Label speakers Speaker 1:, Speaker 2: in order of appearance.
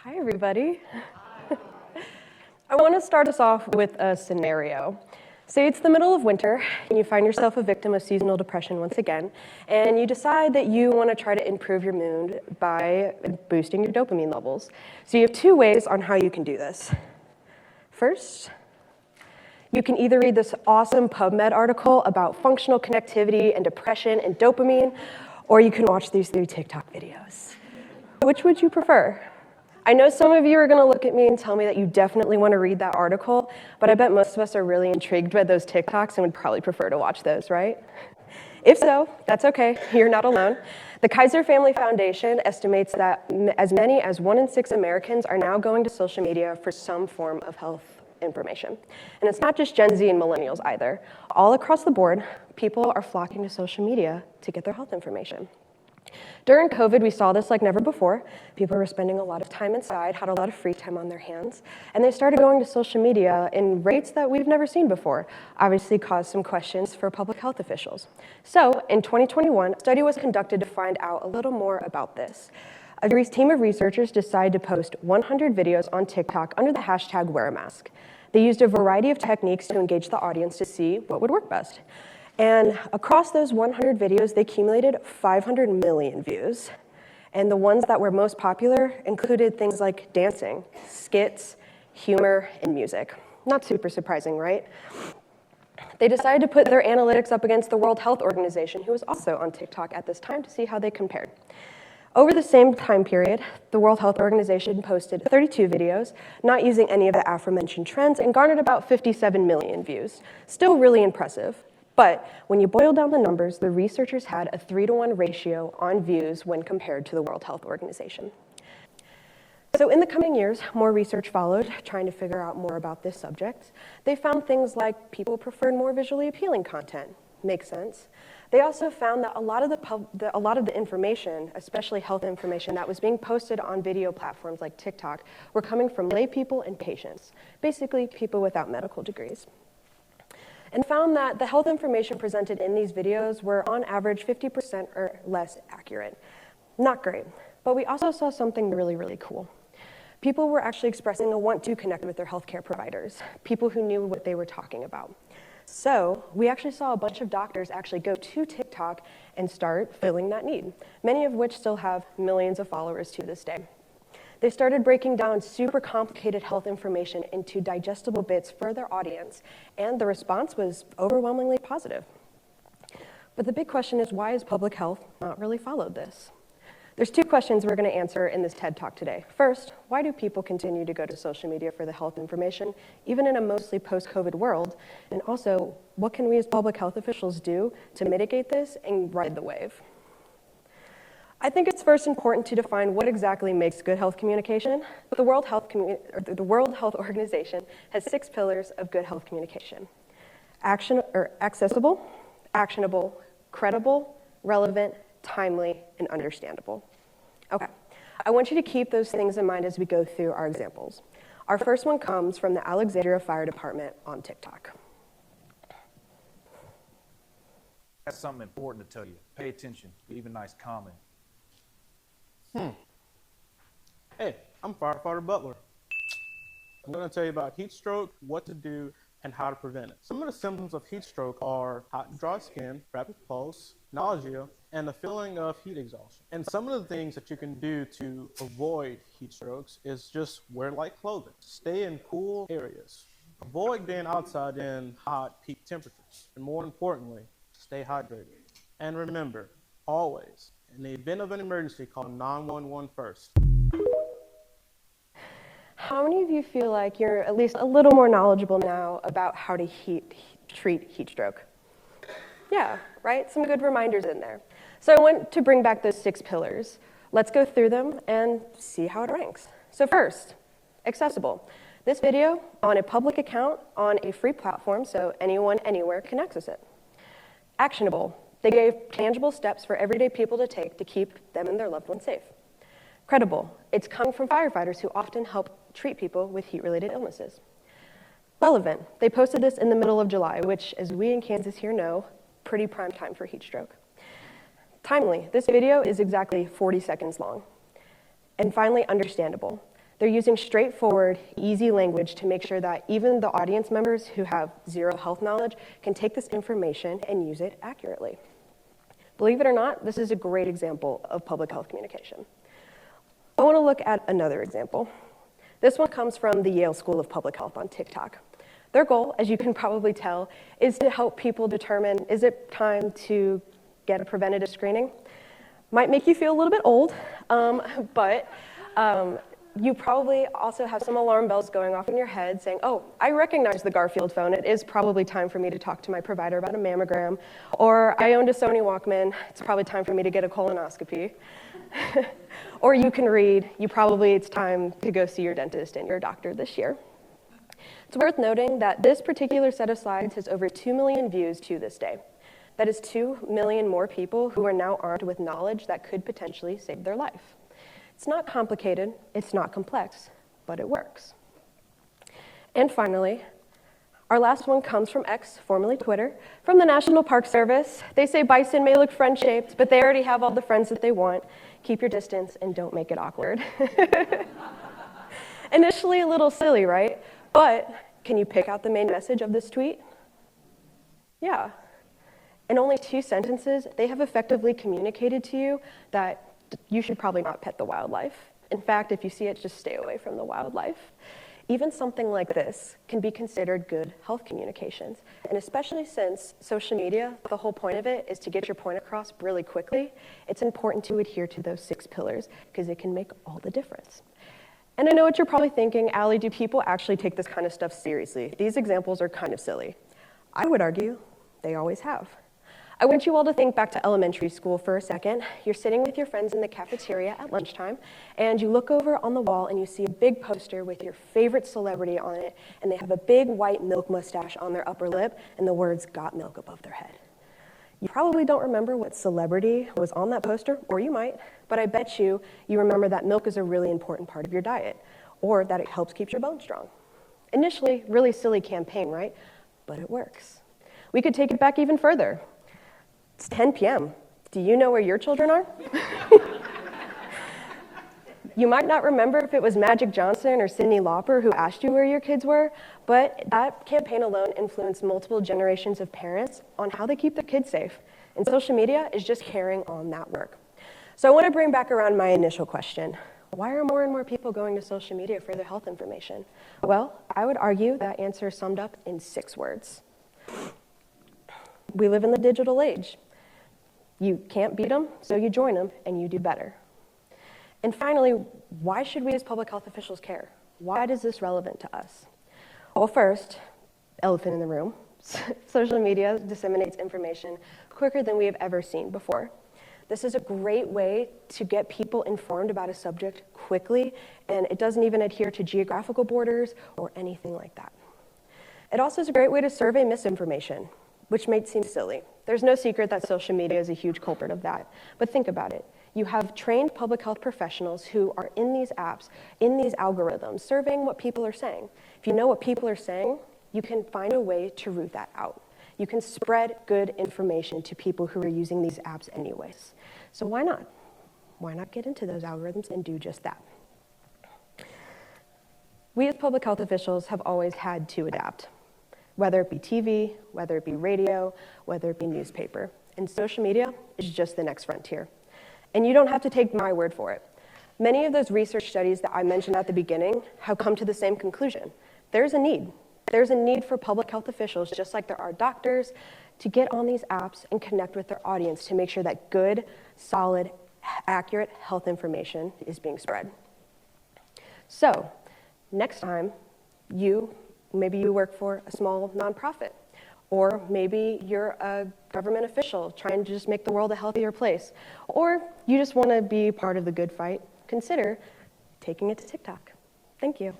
Speaker 1: Hi, everybody. I want to start us off with a scenario. Say it's the middle of winter, and you find yourself a victim of seasonal depression once again, and you decide that you want to try to improve your mood by boosting your dopamine levels. So you have two ways on how you can do this. First, you can either read this awesome PubMed article about functional connectivity and depression and dopamine, or you can watch these 3 TikTok videos. Which would you prefer? I know some of you are going to look at me and tell me that you definitely want to read that article, but I bet most of us are really intrigued by those TikToks and would probably prefer to watch those, right? If so, that's okay. You're not alone. The Kaiser Family Foundation estimates that as many as 1 in 6 Americans are now going to social media for some form of health information. And it's not just Gen Z and millennials either. All across the board, people are flocking to social media to get their health information. During COVID, we saw this like never before. People were spending a lot of time inside, had a lot of free time on their hands, and they started going to social media in rates that we've never seen before, obviously caused some questions for public health officials. So in 2021, a study was conducted to find out a little more about this. A team of researchers decided to post 100 videos on TikTok under the hashtag #WearAmask. They used a variety of techniques to engage the audience to see what would work best. And across those 100 videos, they accumulated 500 million views. And the ones that were most popular included things like dancing, skits, humor, and music. Not super surprising, right? They decided to put their analytics up against the World Health Organization, who was also on TikTok at this time, to see how they compared. Over the same time period, the World Health Organization posted 32 videos, not using any of the aforementioned trends, and garnered about 57 million views. Still really impressive. But when you boil down the numbers, the researchers had a 3-to-1 ratio on views when compared to the World Health Organization. So in the coming years, more research followed, trying to figure out more about this subject. They found things like people preferred more visually appealing content. Makes sense. They also found that a lot of the information, especially health information, that was being posted on video platforms like TikTok were coming from lay people and patients, basically people without medical degrees. And found that the health information presented in these videos were on average 50% or less accurate. Not great, but we also saw something really, really cool. People were actually expressing a want to connect with their healthcare providers, people who knew what they were talking about. So we actually saw a bunch of doctors actually go to TikTok and start filling that need, many of which still have millions of followers to this day. They started breaking down super complicated health information into digestible bits for their audience, and the response was overwhelmingly positive. But the big question is, why has public health not really followed this? There's 2 questions we're going to answer in this TED Talk today. First, why do people continue to go to social media for the health information, even in a mostly post-COVID world? And also, what can we as public health officials do to mitigate this and ride the wave? I think it's first important to define what exactly makes good health communication. The World Health Organization has 6 pillars of good health communication: accessible, actionable, credible, relevant, timely, and understandable. Okay, I want you to keep those things in mind as we go through our examples. Our first one comes from the Alexandria Fire Department on TikTok.
Speaker 2: That's something important to tell you. Pay attention. Leave a nice comment.
Speaker 3: Hey, I'm Firefighter Butler. I'm going to tell you about heat stroke, what to do, and how to prevent it. Some of the symptoms of heat stroke are hot and dry skin, rapid pulse, nausea, and the feeling of heat exhaustion. And some of the things that you can do to avoid heat strokes is just wear light clothing. Stay in cool areas. Avoid being outside in hot peak temperatures. And more importantly, stay hydrated. And remember, always, in the event of an emergency, call 911 first.
Speaker 1: How many of you feel like you're at least a little more knowledgeable now about how to treat heat stroke? Yeah, right? Some good reminders in there. So I want to bring back those 6 pillars. Let's go through them and see how it ranks. So first, accessible. This video on a public account on a free platform so anyone, anywhere can access it. Actionable. They gave tangible steps for everyday people to take to keep them and their loved ones safe. Credible. It's coming from firefighters who often help treat people with heat-related illnesses. Relevant. They posted this in the middle of July, which, as we in Kansas here know, pretty prime time for heat stroke. Timely. This video is exactly 40 seconds long. And finally, understandable. They're using straightforward, easy language to make sure that even the audience members who have zero health knowledge can take this information and use it accurately. Believe it or not, this is a great example of public health communication. I want to look at another example. This one comes from the Yale School of Public Health on TikTok. Their goal, as you can probably tell, is to help people determine, is it time to get a preventative screening? Might make you feel a little bit old, but you probably also have some alarm bells going off in your head saying, oh, I recognize the Garfield phone. It is probably time for me to talk to my provider about a mammogram. Or I owned a Sony Walkman. It's probably time for me to get a colonoscopy. Or you can read, it's time to go see your dentist and your doctor this year. It's worth noting that this particular set of slides has over 2 million views to this day. That is 2 million more people who are now armed with knowledge that could potentially save their life. It's not complicated, it's not complex, but it works. And finally, our last one comes from X, formerly Twitter, from the National Park Service. They say bison may look friend-shaped, but they already have all the friends that they want. Keep your distance and don't make it awkward. Initially a little silly, right? But can you pick out the main message of this tweet? Yeah. In only 2 sentences, they have effectively communicated to you that you should probably not pet the wildlife. In fact, if you see it, just stay away from the wildlife. Even something like this can be considered good health communications. And especially since social media, the whole point of it is to get your point across really quickly, it's important to adhere to those 6 pillars because it can make all the difference. And I know what you're probably thinking, Allie, do people actually take this kind of stuff seriously? These examples are kind of silly. I would argue they always have. I want you all to think back to elementary school for a second. You're sitting with your friends in the cafeteria at lunchtime, and you look over on the wall and you see a big poster with your favorite celebrity on it, and they have a big white milk mustache on their upper lip and the words "Got Milk" above their head. You probably don't remember what celebrity was on that poster, or you might, but I bet you remember that milk is a really important part of your diet, or that it helps keep your bones strong. Initially, really silly campaign, right? But it works. We could take it back even further. It's 10 p.m. Do you know where your children are? You might not remember if it was Magic Johnson or Cyndi Lauper who asked you where your kids were, but that campaign alone influenced multiple generations of parents on how they keep their kids safe. And social media is just carrying on that work. So I want to bring back around my initial question. Why are more and more people going to social media for their health information? Well, I would argue that answer is summed up in 6 words. We live in the digital age. You can't beat them, so you join them, and you do better. And finally, why should we as public health officials care? Why is this relevant to us? Well, first, elephant in the room. Social media disseminates information quicker than we have ever seen before. This is a great way to get people informed about a subject quickly, and it doesn't even adhere to geographical borders or anything like that. It also is a great way to survey misinformation, which may seem silly. There's no secret that social media is a huge culprit of that, but think about it. You have trained public health professionals who are in these apps, in these algorithms, surveying what people are saying. If you know what people are saying, you can find a way to root that out. You can spread good information to people who are using these apps anyways. So why not? Why not get into those algorithms and do just that? We as public health officials have always had to adapt, whether it be TV, whether it be radio, whether it be newspaper. And social media is just the next frontier. And you don't have to take my word for it. Many of those research studies that I mentioned at the beginning have come to the same conclusion. There's a need. There's a need for public health officials, just like there are doctors, to get on these apps and connect with their audience to make sure that good, solid, accurate health information is being spread. So, next time, maybe you work for a small nonprofit, or maybe you're a government official trying to just make the world a healthier place, or you just want to be part of the good fight, consider taking it to TikTok. Thank you.